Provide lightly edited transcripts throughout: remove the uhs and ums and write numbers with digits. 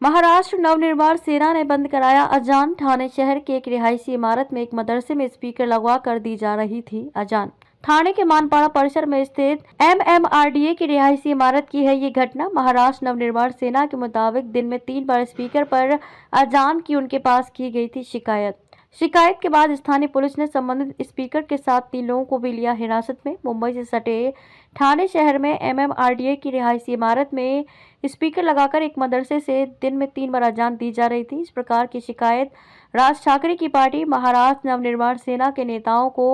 महाराष्ट्र नवनिर्माण सेना ने बंद कराया अजान। ठाणे शहर के एक रिहायशी इमारत में एक मदरसे में स्पीकर लगवा कर दी जा रही थी अजान। ठाणे के मानपाड़ा परिसर में स्थित MMRDA की रिहायशी इमारत की है ये घटना। महाराष्ट्र नवनिर्माण सेना के मुताबिक दिन में 3 बार स्पीकर पर अजान की उनके पास की गई थी शिकायत के बाद स्थानीय पुलिस ने संबंधित स्पीकर के साथ 3 लोगों को भी लिया हिरासत में। मुंबई से सटे ठाणे शहर में MMRDA की रिहायशी इमारत में स्पीकर लगाकर एक मदरसे से दिन में 3 बार अजान दी जा रही थी। इस प्रकार की शिकायत राज ठाकरे की पार्टी महाराष्ट्र नवनिर्माण सेना के नेताओं को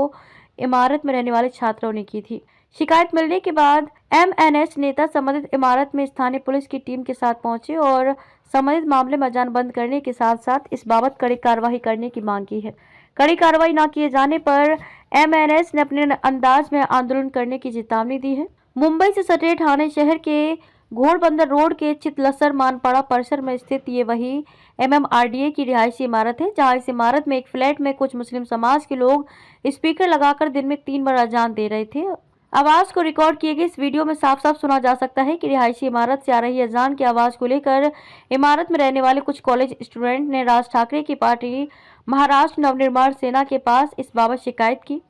इमारत में रहने वाले छात्रों ने की थी। शिकायत मिलने के बाद MNS नेता संबंधित इमारत में स्थानीय पुलिस की टीम के साथ पहुंचे और संबंधित मामले में अजान बंद करने के साथ साथ इस बाबत कड़ी कार्रवाई करने की मांग की है। कड़ी कार्रवाई न किए जाने पर MNS ने अपने अंदाज में आंदोलन करने की चेतावनी दी है। मुंबई से सटे ठाणे शहर के घोड़बंदर रोड के चितलसर मानपाड़ा परिसर में स्थित ये वही MMRDA की रिहायशी इमारत है, जहां इस इमारत में एक फ्लैट में कुछ मुस्लिम समाज के लोग स्पीकर लगाकर दिन में 3 बार अजान दे रहे थे। आवाज को रिकॉर्ड किए गए इस वीडियो में साफ साफ सुना जा सकता है कि रिहायशी इमारत से आ रही अजान की आवाज को लेकर इमारत में रहने वाले कुछ कॉलेज स्टूडेंट ने राज ठाकरे की पार्टी महाराष्ट्र नवनिर्माण सेना के पास इस बाबत शिकायत की।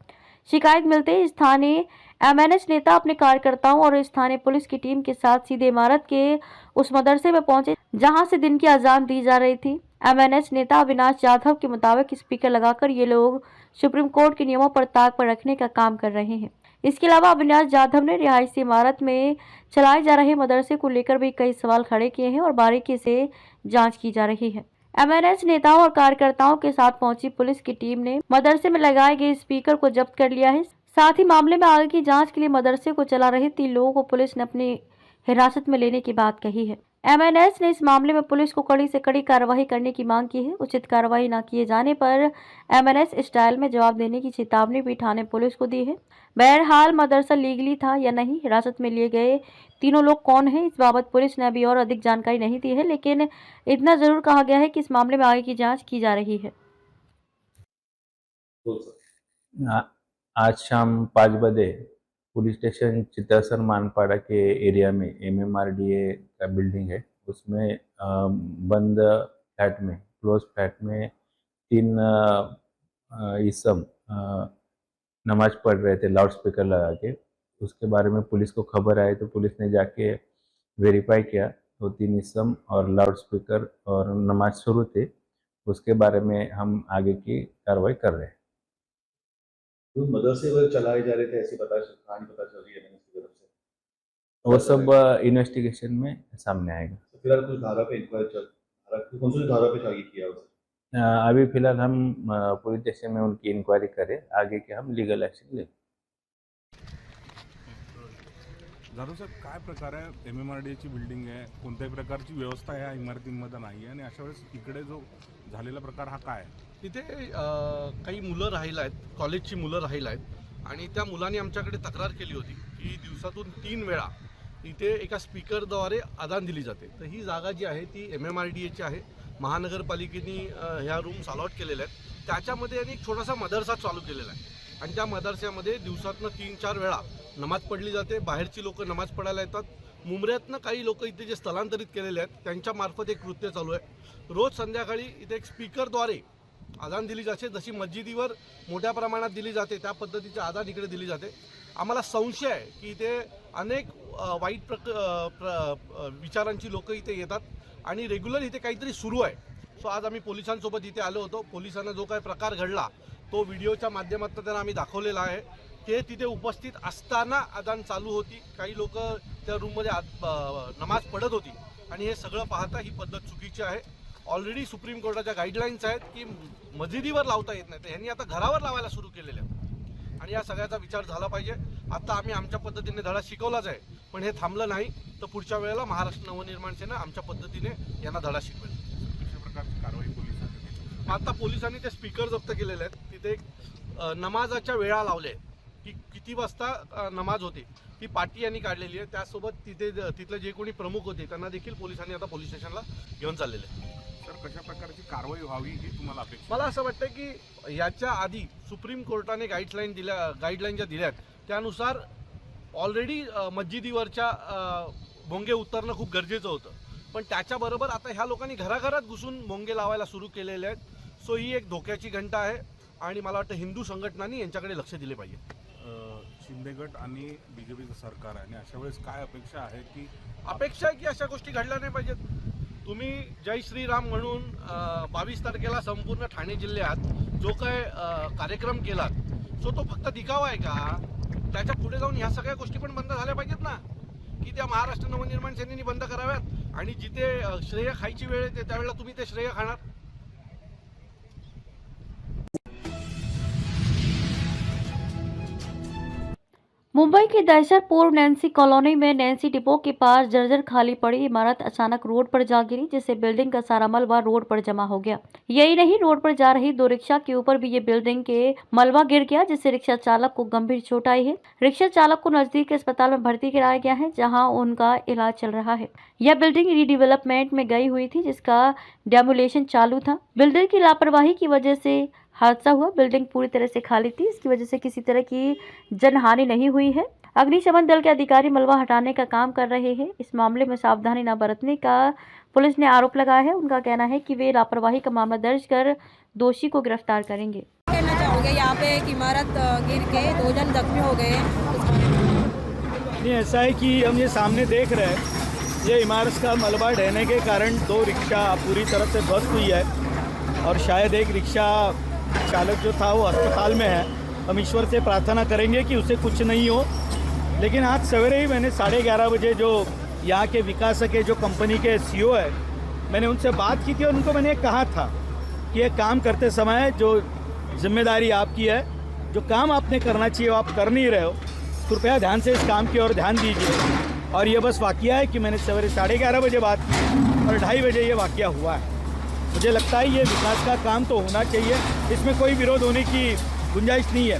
शिकायत मिलते ही स्थानीय MNS नेता अपने कार्यकर्ताओं और स्थानीय पुलिस की टीम के साथ सीधे इमारत के उस मदरसे में पहुंचे जहां से दिन की अजान दी जा रही थी। MNS नेता अविनाश जाधव के मुताबिक स्पीकर लगाकर ये लोग सुप्रीम कोर्ट के नियमों पर ताक पर रखने का काम कर रहे हैं। इसके अलावा अविनाश जाधव ने रिहायशी इमारत में चलाए जा रहे मदरसे को लेकर भी कई सवाल खड़े किए हैं और बारीकी से जांच की जा रही है। MNS नेताओं और कार्यकर्ताओं के साथ पहुंची पुलिस की टीम ने मदरसे में लगाए गए स्पीकर को जब्त कर लिया है। साथ ही मामले में आगे की जांच के लिए मदरसे को चला रहे 3 लोगों को पुलिस ने अपनी हिरासत में लेने की बात कही है। MNS ने इस मामले में पुलिस को कड़ी से कड़ी कार्रवाई करने की मांग की है। उचित कार्रवाई न किए जाने पर MNS स्टाइल में जवाब देने की चेतावनी भी ठाणे पुलिस को दी है। बहरहाल मदरसा लीगली था या नहीं, हिरासत में लिए गए तीनों लोग कौन हैं, इस बाबत पुलिस ने अभी और अधिक जानकारी नहीं दी है, लेकिन इतना जरूर कहा गया है कि इस मामले में आगे की जाँच की जा रही है। आज शाम 5 बजे पुलिस स्टेशन चितलसर मानपाड़ा के एरिया में MMRDA का बिल्डिंग है, उसमें बंद फ्लैट में क्लोज फ्लैट में 3 इसम नमाज पढ़ रहे थे लाउड स्पीकर लगा के। उसके बारे में पुलिस को खबर आई तो पुलिस ने जाके वेरीफाई किया तो 3 इसम और लाउड स्पीकर और नमाज शुरू थे। उसके बारे में हम आगे की कार्रवाई कर रहे हैं। तो मदरसे पर चलाए जा रहे थे ऐसी कहानी पता चल रही है उसकी तरफ से, वो सब इन्वेस्टिगेशन में सामने आएगा। तो फिलहाल कुछ धारा पे इंक्वायरी कौन सी धारा पे चालू किया उसे? अभी फिलहाल हम पुलिस स्टेशन में उनकी इंक्वायरी करें, आगे के हम लीगल एक्शन लें। जाधव साहेब, काय प्रकार आहे? MMRDA ची बिल्डिंग आहे, कोणत्याही प्रकारची व्यवस्था या इमारतींमध्ये नाही आहे आणि अशा वेळेस इकडे जो झालेला प्रकार हा काय आहे? तिथे काही मुलं राहिला आहेत, कॉलेजची मुलं राहिला आहेत आणि त्या मुलांनी आमच्याकडे तक्रार केली होती की दिवसातून 3 वेळा इथे एका स्पीकरद्वारे अजान दिली जाते। तर ही जागा जी आहे ती MMRDAची आहे। महानगरपालिकेने ह्या रूम्स अलॉट केलेल्या आहेत। त्याच्यामध्ये यांनी एक छोटासा मदरसा चालू केलेला आहे आणि त्या मदरस्यामध्ये दिवसातनं 3-4 वेळा नमाज पढ़ली जाते। बाहेरची लोक नमाज पढ़ायला येतात। मुंबऱ्यातनं काही लोक इथे जे स्थलांतरित केलेले आहेत त्यांच्या मार्फत एक कृत्य चालू आहे। रोज संध्याकाळी इथे एक स्पीकरद्वारे अजान दिली जाते, जशी मस्जिदीवर मोठ्या प्रमाणात दिली जाते त्या पद्धतीचे अजान इकडे दिली जाते। आम्हाला संशय आहे की इथे अनेक वाईट विचारांची लोक इथे येतात आणि रेग्युलर इथे काहीतरी सुरू आहे। सो आज आम्ही पोलिसांसोबत इथे आलो होतो। पोलिसांना जो काही प्रकार घडला तो व्हिडिओच्या माध्यमातून त्यांना आम्ही दाखवलेला आहे। ते तिथे उपस्थित असताना अजान चालू होती, काही लोक त्या रूममध्ये नमाज पढ़त होती आणि हे सगळं पाहता ही पद्धत चुकीची आहे। ऑलरेडी सुप्रीम कोर्टाच्या गाईडलाईन्स आहेत की मस्जिदीवर लावता येत नाही, तर यांनी आता घरावर लावायला सुरू केलेले आहे आणि या सगळ्याचा विचार झाला पाहिजे। आता आम्ही आमच्या पद्धतीने धडा शिकवलाच आहे, पण हे थांबलं नाही तर पुढच्या वेळेला महाराष्ट्र नवनिर्माण सेना आमच्या पद्धतीने यांना धडा शिकवेल। कशा प्रकारची कारवाई पोलिसांनी? आता पोलिसांनी ते स्पीकर जप्त केलेले आहेत। तिथे एक नमाजाच्या वेळा लावल्या आहेत की किती वाजता नमाज होते ती पाटी यांनी काढलेली आहे। त्यासोबत तिथले जे कोणी प्रमुख होते त्यांना देखील पोलिसांनी आता पोलीस स्टेशनला घेऊन चाललेले आहेत। तर कशा प्रकारची कारवाई व्हावी ही तुम्हाला अपेक्षा? मला असं वाटतं की याच्या आधी सुप्रीम कोर्टाने गाईडलाईन ज्या दिल्यात त्यानुसार ऑलरेडी मस्जिदीवरच्या भोंगे उतरणं खूप गरजेचं होतं। पण त्याच्याबरोबर आता ह्या लोकांनी घराघरात घुसून मोंगे लावायला सुरू केलेले आहेत. सो ही एक धोक्याची घंटा आहे आणि मला वाटतं हिंदू संघटनांनी यांच्याकडे लक्ष दिले पाहिजे. शिंदे गट आणि बीजेपीचं सरकार आहे आणि अशा वेळेस काय अपेक्षा आहे की अपेक्षा आहे की अशा गोष्टी घडल्या नाही पाहिजेत. तुम्ही जय श्रीराम म्हणून 22 तारखेला संपूर्ण ठाणे जिल्ह्यात जो काय कार्यक्रम केलात सो तो फक्त दिखावा आहे का? त्याच्या पुढे जाऊन ह्या सगळ्या गोष्टी पण बंद झाल्या पाहिजेत ना, की त्या महाराष्ट्र नवनिर्माण सेनेनी बंद कराव्यात आणि जिथे श्रेय खायची वेळ येते त्यावेळेला तुम्ही ते श्रेय खाणार. मुंबई की दहशतपूर्व नैन्सी कॉलोनी में नैन्सी डिपो के पास जर्जर खाली पड़ी इमारत अचानक रोड पर जा गिरी, जिससे बिल्डिंग का सारा मलबा रोड पर जमा हो गया। यही नहीं, रोड पर जा रही 2 रिक्शा के ऊपर भी ये बिल्डिंग के मलबा गिर गया, जिससे रिक्शा चालक को गंभीर चोट आई है। रिक्शा चालक को नजदीक के अस्पताल में भर्ती कराया गया है, जहां उनका इलाज चल रहा है। यह बिल्डिंग रीडेवलपमेंट में गई हुई थी, जिसका डेमोलेशन चालू था। बिल्डर की लापरवाही की वजह से हादसा हुआ। बिल्डिंग पूरी तरह से खाली थी, इसकी वजह से किसी तरह की जनहानि नहीं हुई है। अग्निशमन दल के अधिकारी मलबा हटाने का काम कर रहे हैं। इस मामले में सावधानी न बरतने का पुलिस ने आरोप लगाया है। उनका कहना है कि वे लापरवाही का मामला दर्ज कर दोषी को गिरफ्तार करेंगे। कहना चाहूँगी, यहाँ पे एक इमारत गिर के 2 जन जख्मी हो गए हैं। नहीं, ऐसा है कि हम ये सामने देख रहे हैं, ये इमारत का मलबा ढहने के कारण 2 रिक्शा पूरी तरह से ध्वस्त हुई है और शायद एक रिक्शा चालक जो था वो अस्पताल में है। हम ईश्वर से प्रार्थना करेंगे कि उसे कुछ नहीं हो। लेकिन आज सवेरे ही मैंने 11:30 बजे जो यहाँ के विकासक है, जो कंपनी के CEO है, मैंने उनसे बात की थी और उनको मैंने कहा था कि ये काम करते समय जो जिम्मेदारी आपकी है, जो काम आपने करना चाहिए वो आप कर नहीं रहे हो, कृपया ध्यान से इस काम की ओर ध्यान दीजिए। और ये बस वाकया है कि मैंने सवेरे 11:30 बजे बात की और 2:30 बजे ये वाकया हुआ है। मुझे लगता है ये विकास का काम तो होना चाहिए, इसमें कोई विरोध होने की गुंजाइश नहीं है,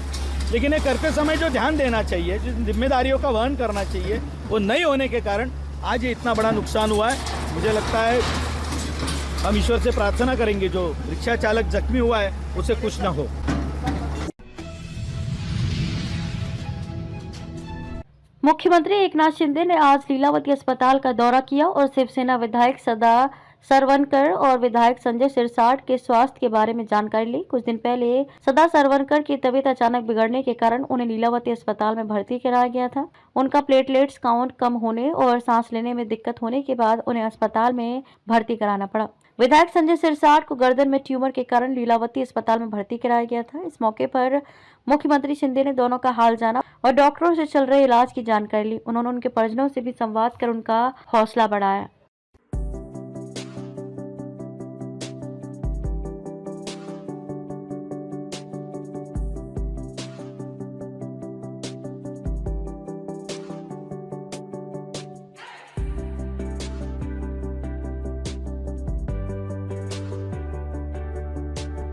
लेकिन ये करते समय जो ध्यान देना चाहिए, जिन जिम्मेदारियों का वहन करना चाहिए, वो नहीं होने के कारण आज ये इतना बड़ा नुकसान हुआ है। मुझे लगता है हम ईश्वर से प्रार्थना करेंगे जो रिक्शा चालक जख्मी हुआ है उसे कुछ न हो। मुख्यमंत्री एकनाथ शिंदे ने आज लीलावती अस्पताल का दौरा किया और शिवसेना विधायक सदा सरवनकर और विधायक संजय सिरसाट के स्वास्थ्य के बारे में जानकारी ली। कुछ दिन पहले सदा सरवनकर की तबीयत अचानक बिगड़ने के कारण उन्हें लीलावती अस्पताल में भर्ती कराया गया था। उनका प्लेटलेट्स काउंट कम होने और सांस लेने में दिक्कत होने के बाद उन्हें अस्पताल में भर्ती कराना पड़ा। विधायक संजय सिरसाट को गर्दन में ट्यूमर के कारण लीलावती अस्पताल में भर्ती कराया गया था। इस मौके पर मुख्यमंत्री शिंदे ने दोनों का हाल जाना और डॉक्टरों से चल रहे इलाज की जानकारी ली। उन्होंने उनके परिजनों से भी संवाद कर उनका हौसला बढ़ाया।